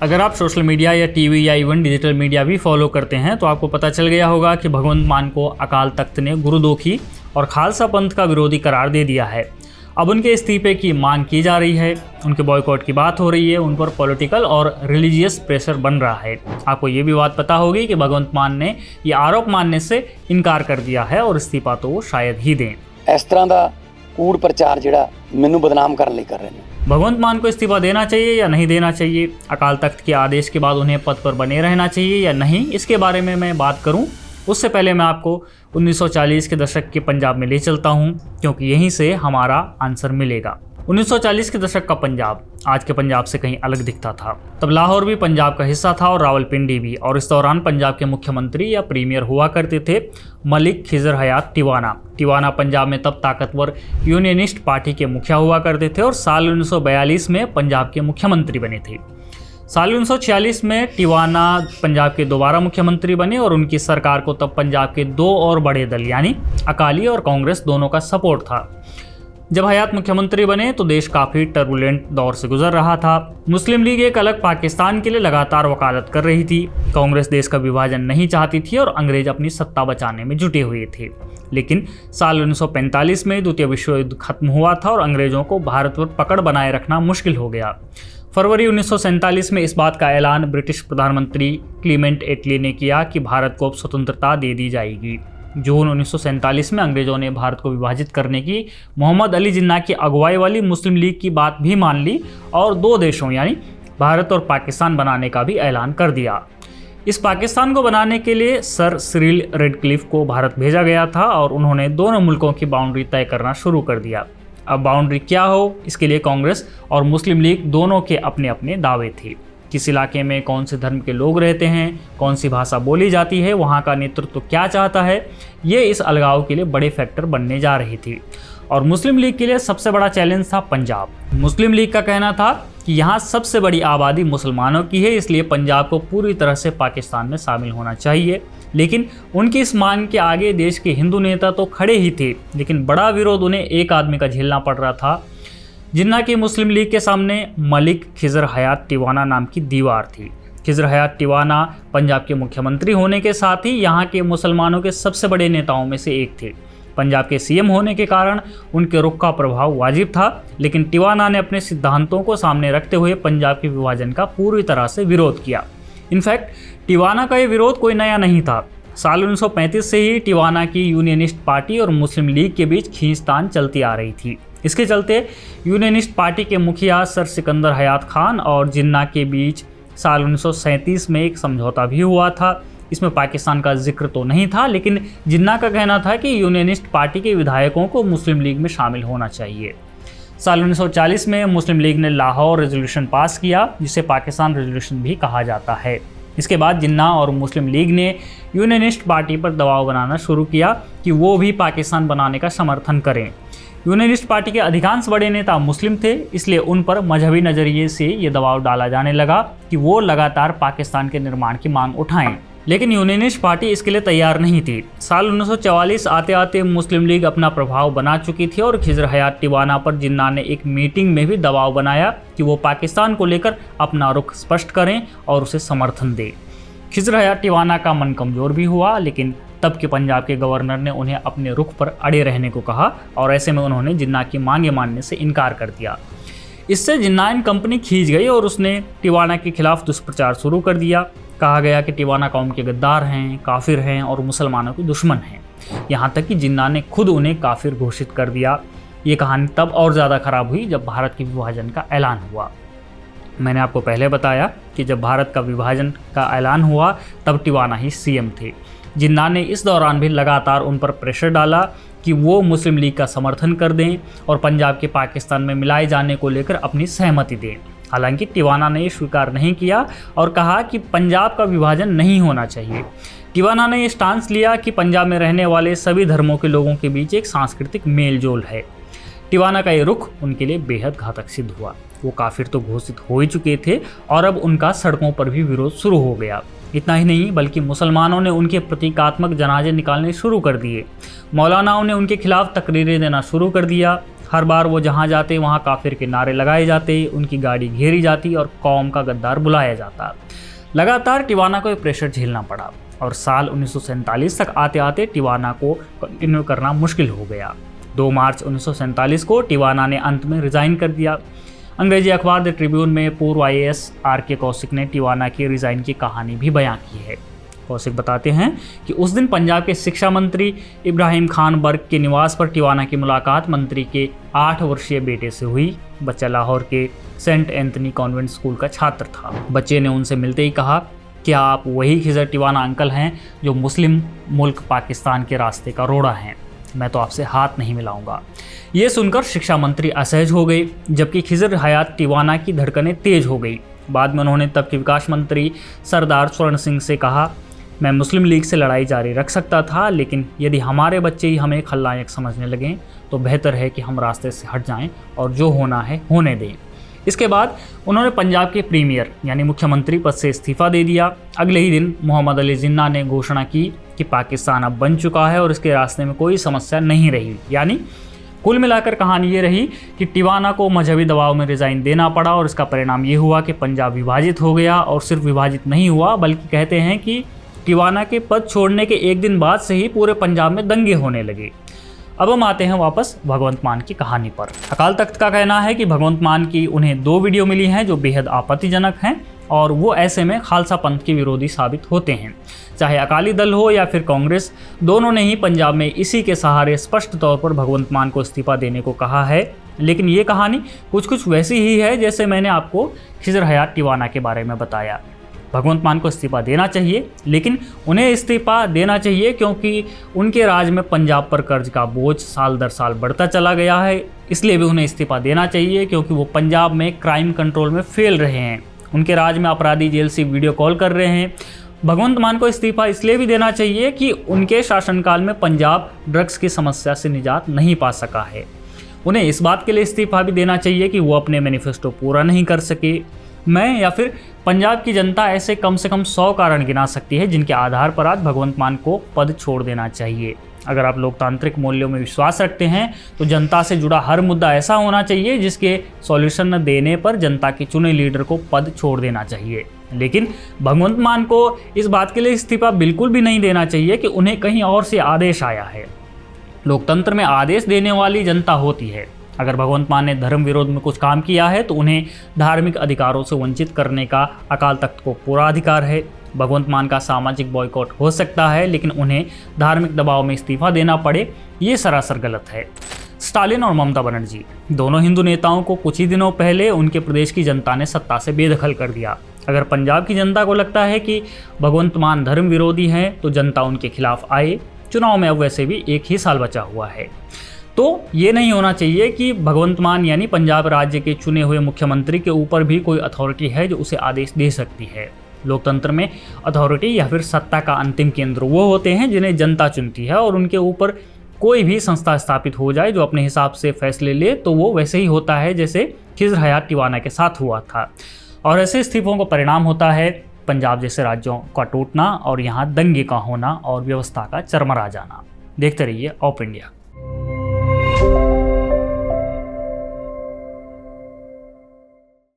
अगर आप social media या टीवी या इवन डिजिटल मीडिया भी फॉलो करते हैं तो आपको पता चल गया होगा कि भगवंत मान को अकाल तख्त ने गुरुदोखी और खालसा पंथ का विरोधी करार दे दिया है। अब उनके इस्तीफे की मांग की जा रही है, उनके बॉयकॉट की बात हो रही है, उन पर पॉलिटिकल और रिलीजियस प्रेशर बन रहा है। आपको ये भी बात पता होगी कि भगवंत मान ने ये आरोप मानने से इनकार कर दिया है और इस्तीफा तो वो शायद ही दें। इस तरह का कूड़ प्रचार जिहड़ा मैनू बदनाम करने लई कर रहे हैं। भगवंत मान को इस्तीफा देना चाहिए या नहीं देना चाहिए? अकाल तख्त के आदेश के बाद उन्हें पद पर बने रहना चाहिए या नहीं? इसके बारे में मैं बात करूं उससे पहले मैं आपको 1940 के दशक के पंजाब में ले चलता हूं, क्योंकि यहीं से हमारा आंसर मिलेगा। 1940 के दशक का पंजाब आज के पंजाब से कहीं अलग दिखता था। तब लाहौर भी पंजाब का हिस्सा था और रावलपिंडी भी, और इस दौरान पंजाब के मुख्यमंत्री या प्रीमियर हुआ करते थे मलिक खिजर हयात टिवाना। टिवाना पंजाब में तब ताकतवर यूनियनिस्ट पार्टी के मुखिया हुआ करते थे और साल 1942 में पंजाब के मुख्यमंत्री बने थे। साल 1946 में टिवाना पंजाब के दोबारा मुख्यमंत्री बने और उनकी सरकार को तब पंजाब के दो और बड़े दल यानी अकाली और कांग्रेस दोनों का सपोर्ट था। जब हयात मुख्यमंत्री बने तो देश काफ़ी टर्बुलेंट दौर से गुजर रहा था। मुस्लिम लीग एक अलग पाकिस्तान के लिए लगातार वकालत कर रही थी। कांग्रेस देश का विभाजन नहीं चाहती थी और अंग्रेज अपनी सत्ता बचाने में जुटे हुए थे। लेकिन साल 1945 में द्वितीय विश्व युद्ध खत्म हुआ था और अंग्रेजों को भारत पर पकड़ बनाए रखना मुश्किल हो गया। फरवरी 1947 में इस बात का ऐलान ब्रिटिश प्रधानमंत्री क्लीमेंट एटली ने किया कि भारत को अब स्वतंत्रता दे दी जाएगी। जून 1947 में अंग्रेजों ने भारत को विभाजित करने की मोहम्मद अली जिन्ना की अगुवाई वाली मुस्लिम लीग की बात भी मान ली और दो देशों यानी भारत और पाकिस्तान बनाने का भी ऐलान कर दिया। इस पाकिस्तान को बनाने के लिए सर सिरिल रेडक्लिफ को भारत भेजा गया था और उन्होंने दोनों मुल्कों की बाउंड्री तय करना शुरू कर दिया। अब बाउंड्री क्या हो, इसके लिए कांग्रेस और मुस्लिम लीग दोनों के अपने अपने दावे थे। किस इलाके में कौन से धर्म के लोग रहते हैं, कौन सी भाषा बोली जाती है, वहाँ का नेतृत्व क्या चाहता है, ये इस अलगाव के लिए बड़े फैक्टर बनने जा रही थी। और मुस्लिम लीग के लिए सबसे बड़ा चैलेंज था पंजाब। मुस्लिम लीग का कहना था कि यहाँ सबसे बड़ी आबादी मुसलमानों की है, इसलिए पंजाब को पूरी तरह से पाकिस्तान में शामिल होना चाहिए। लेकिन उनकी इस मांग के आगे देश के हिंदू नेता तो खड़े ही थे, लेकिन बड़ा विरोध उन्हें एक आदमी का झेलना पड़ रहा था, जिन्ना की मुस्लिम लीग के सामने मलिक खिजर हयात टिवाना नाम की दीवार थी। खिजर हयात टिवाना पंजाब के मुख्यमंत्री होने के साथ ही यहाँ के मुसलमानों के सबसे बड़े नेताओं में से एक थे। पंजाब के सीएम होने के कारण उनके रुख का प्रभाव वाजिब था, लेकिन टिवाना ने अपने सिद्धांतों को सामने रखते हुए पंजाब के विभाजन का पूरी तरह से विरोध किया। इनफैक्ट टिवाना का ये विरोध कोई नया नहीं था। साल 1935 से ही टिवाना की यूनियनिस्ट पार्टी और मुस्लिम लीग के बीच खींचतान चलती आ रही थी। इसके चलते यूनियनिस्ट पार्टी के मुखिया सर सिकंदर हयात खान और जिन्ना के बीच साल 1937 में एक समझौता भी हुआ था। इसमें पाकिस्तान का जिक्र तो नहीं था, लेकिन जिन्ना का कहना था कि यूनियनिस्ट पार्टी के विधायकों को मुस्लिम लीग में शामिल होना चाहिए। साल 1940 में मुस्लिम लीग ने लाहौर रेजोल्यूशन पास किया, जिसे पाकिस्तान रेजोल्यूशन भी कहा जाता है। इसके बाद जिन्ना और मुस्लिम लीग ने यूनियनिस्ट पार्टी पर दबाव बनाना शुरू किया कि वो भी पाकिस्तान बनाने का समर्थन करें। यूनियनिस्ट पार्टी के अधिकांश बड़े नेता मुस्लिम थे, इसलिए उन पर मजहबी नज़रिए से ये दबाव डाला जाने लगा कि वो लगातार पाकिस्तान के निर्माण की मांग उठाएं। लेकिन यूनियनिस्ट पार्टी इसके लिए तैयार नहीं थी। साल 1944 आते आते मुस्लिम लीग अपना प्रभाव बना चुकी थी और खिजर हयात टिवाना पर जिन्ना ने एक मीटिंग में भी दबाव बनाया कि वो पाकिस्तान को लेकर अपना रुख स्पष्ट करें और उसे समर्थन दें। खिजर हयात टिवाना का मन कमज़ोर भी हुआ, लेकिन तब के पंजाब के गवर्नर ने उन्हें अपने रुख पर अड़े रहने को कहा और ऐसे में उन्होंने जिन्ना की मांगे मानने से इनकार कर दिया। इससे जिन्ना एंड कंपनी खींच गई और उसने टिवाना के खिलाफ दुष्प्रचार शुरू कर दिया। कहा गया कि टिवाना कौम के गद्दार हैं, काफिर हैं और मुसलमानों के दुश्मन हैं। यहाँ तक कि जिन्ना ने खुद उन्हें काफिर घोषित कर दिया। ये कहानी तब और ज़्यादा खराब हुई जब भारत के विभाजन का ऐलान हुआ। मैंने आपको पहले बताया कि जब भारत का विभाजन का ऐलान हुआ तब टिवाना ही सीएम थे। जिन्ना ने इस दौरान भी लगातार उन पर प्रेशर डाला कि वो मुस्लिम लीग का समर्थन कर दें और पंजाब के पाकिस्तान में मिलाए जाने को लेकर अपनी सहमति दें। हालांकि टिवाना ने ये स्वीकार नहीं किया और कहा कि पंजाब का विभाजन नहीं होना चाहिए। टिवाना ने ये स्टांस लिया कि पंजाब में रहने वाले सभी धर्मों के लोगों के बीच एक सांस्कृतिक मेल जोल है। टिवाना का ये रुख उनके लिए बेहद घातक सिद्ध हुआ। वो काफिर तो घोषित हो ही चुके थे और अब उनका सड़कों पर भी विरोध शुरू हो गया। इतना ही नहीं बल्कि मुसलमानों ने उनके प्रतीकात्मक जनाजे निकालने शुरू कर दिए। मौलानाओं ने उनके खिलाफ तकरीरें देना शुरू कर दिया। हर बार वो जहाँ जाते वहाँ काफिर के नारे लगाए जाते, उनकी गाड़ी घेरी जाती और कौम का गद्दार बुलाया जाता। लगातार टिवाना को प्रेशर झेलना पड़ा और साल 1947 तक आते आते टिवाना को कंटिन्यू करना मुश्किल हो गया। 2 मार्च 1947 को टिवाना ने अंत में रिज़ाइन कर दिया। अंग्रेजी अखबार द ट्रिब्यून में पूर्व IAS RK कौशिक ने टिवाना की रिज़ाइन की कहानी भी बयां की है। कौशिक बताते हैं कि उस दिन पंजाब के शिक्षा मंत्री इब्राहिम खान बर्ग के निवास पर टिवाना की मुलाकात मंत्री के 8 वर्षीय बेटे से हुई। बच्चा लाहौर के सेंट एंथनी कॉन्वेंट स्कूल का छात्र था। बच्चे ने उनसे मिलते ही कहा, क्या आप वही खिजर टिवाना अंकल हैं जो मुस्लिम मुल्क पाकिस्तान के रास्ते का रोड़ा हैं? मैं तो आपसे हाथ नहीं मिलाऊंगा। ये सुनकर शिक्षा मंत्री असहज हो गए, जबकि खिजर हयात टिवाना की धड़कनें तेज हो गई। बाद में उन्होंने तब के विकास मंत्री सरदार स्वर्ण सिंह से कहा, मैं मुस्लिम लीग से लड़ाई जारी रख सकता था, लेकिन यदि हमारे बच्चे ही हमें खलनायक समझने लगें तो बेहतर है कि हम रास्ते से हट जाएं और जो होना है होने दें। इसके बाद उन्होंने पंजाब के प्रीमियर यानी मुख्यमंत्री पद से इस्तीफा दे दिया। अगले ही दिन मोहम्मद अली जिन्ना ने घोषणा की कि पाकिस्तान अब बन चुका है और इसके रास्ते में कोई समस्या नहीं रही। यानी कुल मिलाकर कहानी ये रही कि टिवाना को मजहबी दबाव में रिज़ाइन देना पड़ा और इसका परिणाम ये हुआ कि पंजाब विभाजित हो गया। और सिर्फ विभाजित नहीं हुआ, बल्कि कहते हैं कि टिवाना के पद छोड़ने के एक दिन बाद से ही पूरे पंजाब में दंगे होने लगे। अब हम आते हैं वापस भगवंत मान की कहानी पर। अकाल तख्त का कहना है कि भगवंत मान की उन्हें 2 वीडियो मिली हैं जो बेहद आपत्तिजनक हैं और वो ऐसे में खालसा पंथ के विरोधी साबित होते हैं। चाहे अकाली दल हो या फिर कांग्रेस, दोनों ने ही पंजाब में इसी के सहारे स्पष्ट तौर पर भगवंत मान को इस्तीफा देने को कहा है। लेकिन ये कहानी कुछ वैसी ही है जैसे मैंने आपको खिजर हयात टिवाना के बारे में बताया। भगवंत मान को इस्तीफा देना चाहिए, लेकिन उन्हें इस्तीफा देना चाहिए क्योंकि उनके राज में पंजाब पर कर्ज का बोझ साल दर साल बढ़ता चला गया है। इसलिए भी उन्हें इस्तीफा देना चाहिए क्योंकि वो पंजाब में क्राइम कंट्रोल में फेल रहे हैं। उनके राज में अपराधी जेल से वीडियो कॉल कर रहे हैं। भगवंत मान को इस्तीफा इसलिए भी देना चाहिए कि उनके शासनकाल में पंजाब ड्रग्स की समस्या से निजात नहीं पा सका है। उन्हें इस बात के लिए इस्तीफा भी देना चाहिए कि वो अपने मैनिफेस्टो पूरा नहीं कर सके। मैं या फिर पंजाब की जनता ऐसे कम से कम 100 कारण गिना सकती है जिनके आधार पर आज भगवंत मान को पद छोड़ देना चाहिए। अगर आप लोकतांत्रिक मूल्यों में विश्वास रखते हैं तो जनता से जुड़ा हर मुद्दा ऐसा होना चाहिए जिसके सॉल्यूशन न देने पर जनता के चुने लीडर को पद छोड़ देना चाहिए। लेकिन भगवंत मान को इस बात के लिए इस्तीफा बिल्कुल भी नहीं देना चाहिए कि उन्हें कहीं और से आदेश आया है। लोकतंत्र में आदेश देने वाली जनता होती है। अगर भगवंत मान ने धर्म विरोध में कुछ काम किया है तो उन्हें धार्मिक अधिकारों से वंचित करने का अकाल तख्त को पूरा अधिकार है। भगवंत मान का सामाजिक बॉयकॉट हो सकता है, लेकिन उन्हें धार्मिक दबाव में इस्तीफा देना पड़े, ये सरासर गलत है। स्टालिन और ममता बनर्जी दोनों हिंदू नेताओं को कुछ ही दिनों पहले उनके प्रदेश की जनता ने सत्ता से बेदखल कर दिया। अगर पंजाब की जनता को लगता है कि भगवंत मान धर्म विरोधी हैं तो जनता उनके खिलाफ आए। चुनाव में अब वैसे भी 1 ही साल बचा हुआ है। तो ये नहीं होना चाहिए कि भगवंत मान यानी पंजाब राज्य के चुने हुए मुख्यमंत्री के ऊपर भी कोई अथॉरिटी है जो उसे आदेश दे सकती है। लोकतंत्र में अथॉरिटी या फिर सत्ता का अंतिम केंद्र वो होते हैं जिन्हें जनता चुनती है, और उनके ऊपर कोई भी संस्था स्थापित हो जाए जो अपने हिसाब से फैसले ले तो वो वैसे ही होता है जैसे खिजर हयात टिवाना के साथ हुआ था। और ऐसे इस्तीफों का परिणाम होता है पंजाब जैसे राज्यों का टूटना और यहाँ दंगे का होना और व्यवस्था का चरमरा जाना। देखते रहिए ऑफ इंडिया।